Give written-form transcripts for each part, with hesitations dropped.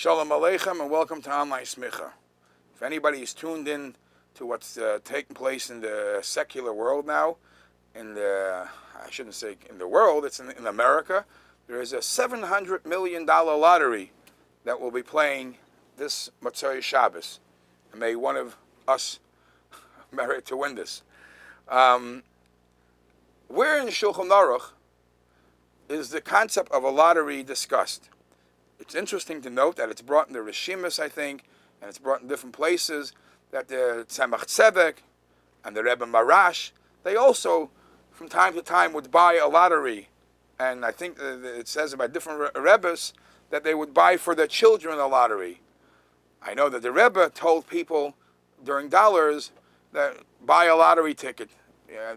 Shalom Aleichem and welcome to Online Smicha. If anybody is tuned in to what's taking place in the secular world now, I shouldn't say in the world, it's in America, there is a $700 million lottery that will be playing this Motzei Shabbos. And may one of us merit to win this. Where in Shulchan Aruch is the concept of a lottery discussed? It's interesting to note that it's brought in the Rishimis, I think, and it's brought in different places, that the Tzemach Tzedek and the Rebbe Marash, they also, from time to time, would buy a lottery. And I think it says about different Rebbes that they would buy for their children a lottery. I know that the Rebbe told people during dollars that buy a lottery ticket,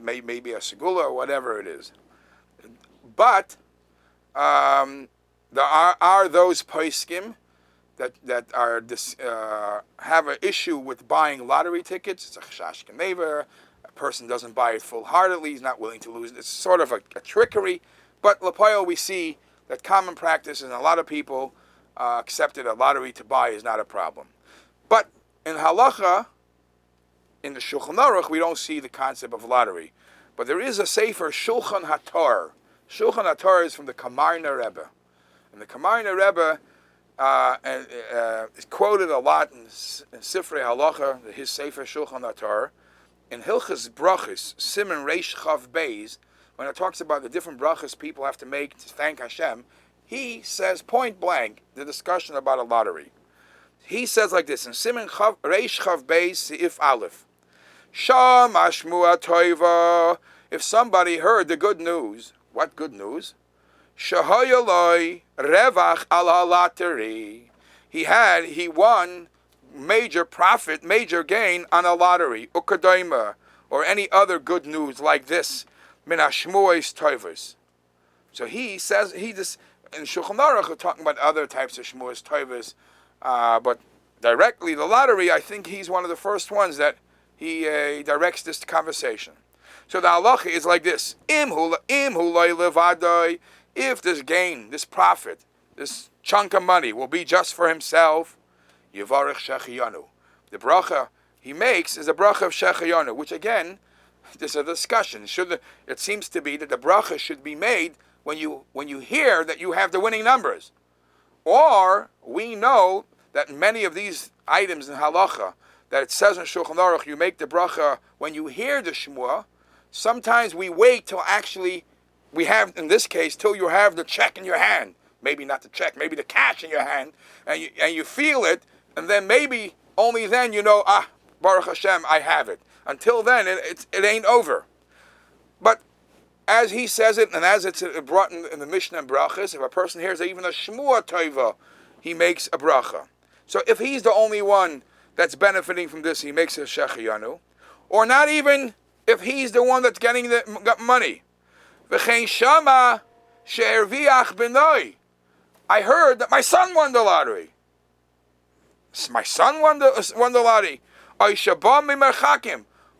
maybe a segula or whatever it is. But there are those poskim that have an issue with buying lottery tickets. It's a chashash k'never. A person doesn't buy it full-heartedly. He's not willing to lose it. It's sort of a trickery. But Lapoyo, we see that common practice and a lot of people accepted a lottery to buy is not a problem. But in halacha, in the Shulchan Aruch, we don't see the concept of lottery. But there is a sefer, Shulchan HaTorah. Shulchan HaTorah is from the Kamarna Rebbe. And the Kamarna Rebbe is quoted a lot in Sifrei Halacha, his sefer Shulchan HaTorah. In Hilchas Brachos, Siman Reish Chav Beis, when it talks about the different brachas people have to make to thank Hashem, he says point blank the discussion about a lottery. He says like this in Siman Reish Chav Beis Seif Aleph. Sham Ashmua Toiva. If somebody heard the good news, what good news? Shahayaloi Revach ala lottery. He won major profit, major gain on a lottery, Ukadaima, or any other good news like this. Min Hashmuos Toivos. So he says, in Shulchan Aruch, we're talking about other types of Shmuos Toivos, but directly the lottery, I think he's one of the first ones that he directs this conversation. So the halacha is like this: Im hulay levadai. If this gain, this profit, this chunk of money will be just for himself, Yevarech Shechiyanu. The bracha he makes is a bracha of Shechiyanu, which again, there's a discussion. It seems to be that the bracha should be made when you hear that you have the winning numbers. Or we know that many of these items in halacha, that it says in Shulchan Aruch, you make the bracha when you hear the shmua. Sometimes we wait till actually, we have, in this case, till you have the check in your hand. Maybe not the check, maybe the cash in your hand, and you feel it, and then maybe only then you know, Baruch Hashem, I have it. Until then, it ain't over. But as he says it, and as it's brought in the Mishnah and Brachas, if a person hears even a Shmua Toiva, he makes a bracha. So if he's the only one that's benefiting from this, he makes a Shechiyanu. Or not even if he's the one that's getting got money. V'chein shama she'erviach b'noi. I heard that my son won the lottery. My son won the lottery.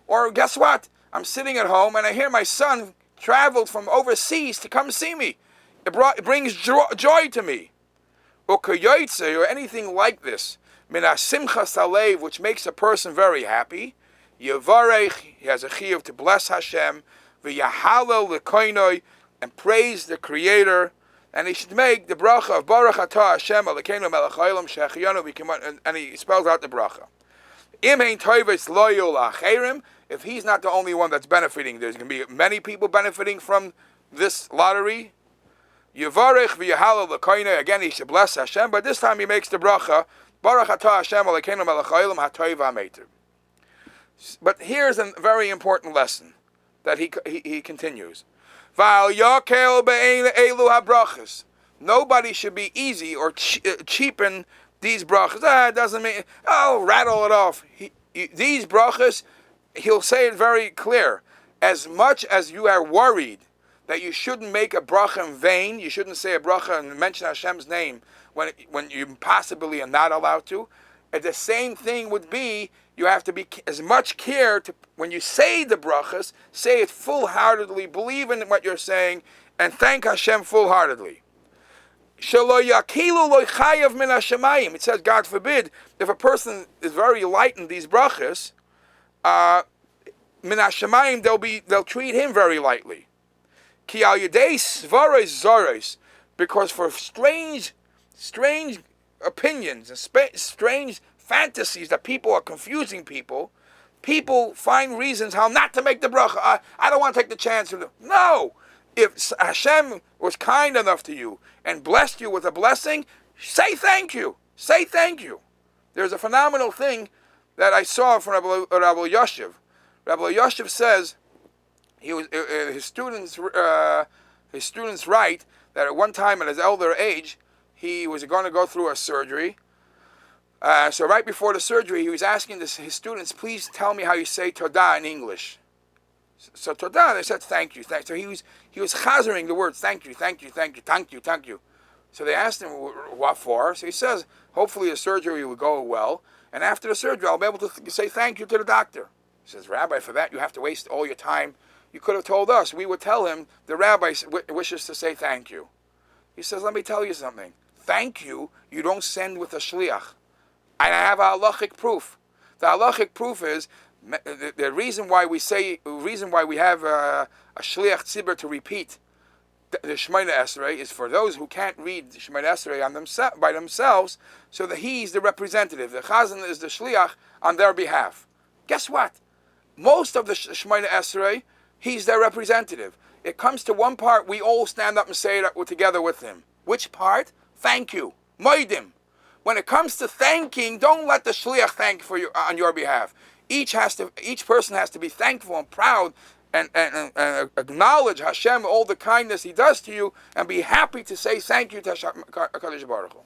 Or guess what? I'm sitting at home and I hear my son traveled from overseas to come see me. It brings joy to me. Or anything like this. Mina simcha salev, which makes a person very happy. Yevarech, he has a chiyuv to bless Hashem. V'yahalel l'koinoi, and praise the Creator. And he should make the bracha of Baruch Atah Hashem Elokeinu melech haolam shechiyanu, and he spells out the bracha. Im hein toivos lo yul acherim. If he's not the only one that's benefiting, there's going to be many people benefiting from this lottery. Yevarech v'yahalel l'koinoi, again he should bless Hashem, but this time he makes the bracha Baruch Atah Hashem Elokeinu melech haolam hatoiv ha'meiter. But here's a very important lesson that he continues. Nobody should be easy or cheapen these brachas. It doesn't mean, rattle it off. These brachas, he'll say it very clear. As much as you are worried that you shouldn't make a bracha in vain, you shouldn't say a bracha and mention Hashem's name when you possibly are not allowed to, the same thing would be, you have to be as much care to, when you say the brachas, say it full-heartedly, believe in what you're saying, and thank Hashem full-heartedly. It says, God forbid, if a person is very light in these brachas, min hashemayim, they'll treat him very lightly. Ki al yedei svaros zaros, because for strange opinions and strange fantasies that people are confusing people find reasons how not to make the bracha. I don't want to take the chance. No! If Hashem was kind enough to you and blessed you with a blessing, say thank you. Say thank you. There's a phenomenal thing that I saw from Rabbi Yoshev. Rabbi Yoshev says his students write that at one time at his elder age, he was going to go through a surgery. So right before the surgery, he was asking his students, please tell me how you say Todah in English. So Todah, they said thank you. So he was chazering the words thank you, thank you, thank you, thank you, thank you. So they asked him what for. So he says, hopefully the surgery will go well, and after the surgery I'll be able to say thank you to the doctor. He says, Rabbi, for that you have to waste all your time. You could have told us. We would tell him the rabbi wishes to say thank you. He says, let me tell you something. Thank you don't send with a shliach. And I have a halachic proof. The halachic proof is the reason why we have a shliach tzibur to repeat the Shemona Esrei is for those who can't read the Shemona Esrei by themselves, so that he's the representative. The chazan is the shliach on their behalf. Guess what? Most of the Shemona Esrei, he's their representative. It comes to one part, we all stand up and say it together with him. Which part? Thank you. Moedim. When it comes to thanking, don't let the shliach thank for you on your behalf. Each person has to be thankful and proud and acknowledge Hashem, all the kindness He does to you, and be happy to say thank you to HaKadosh Baruch Hu.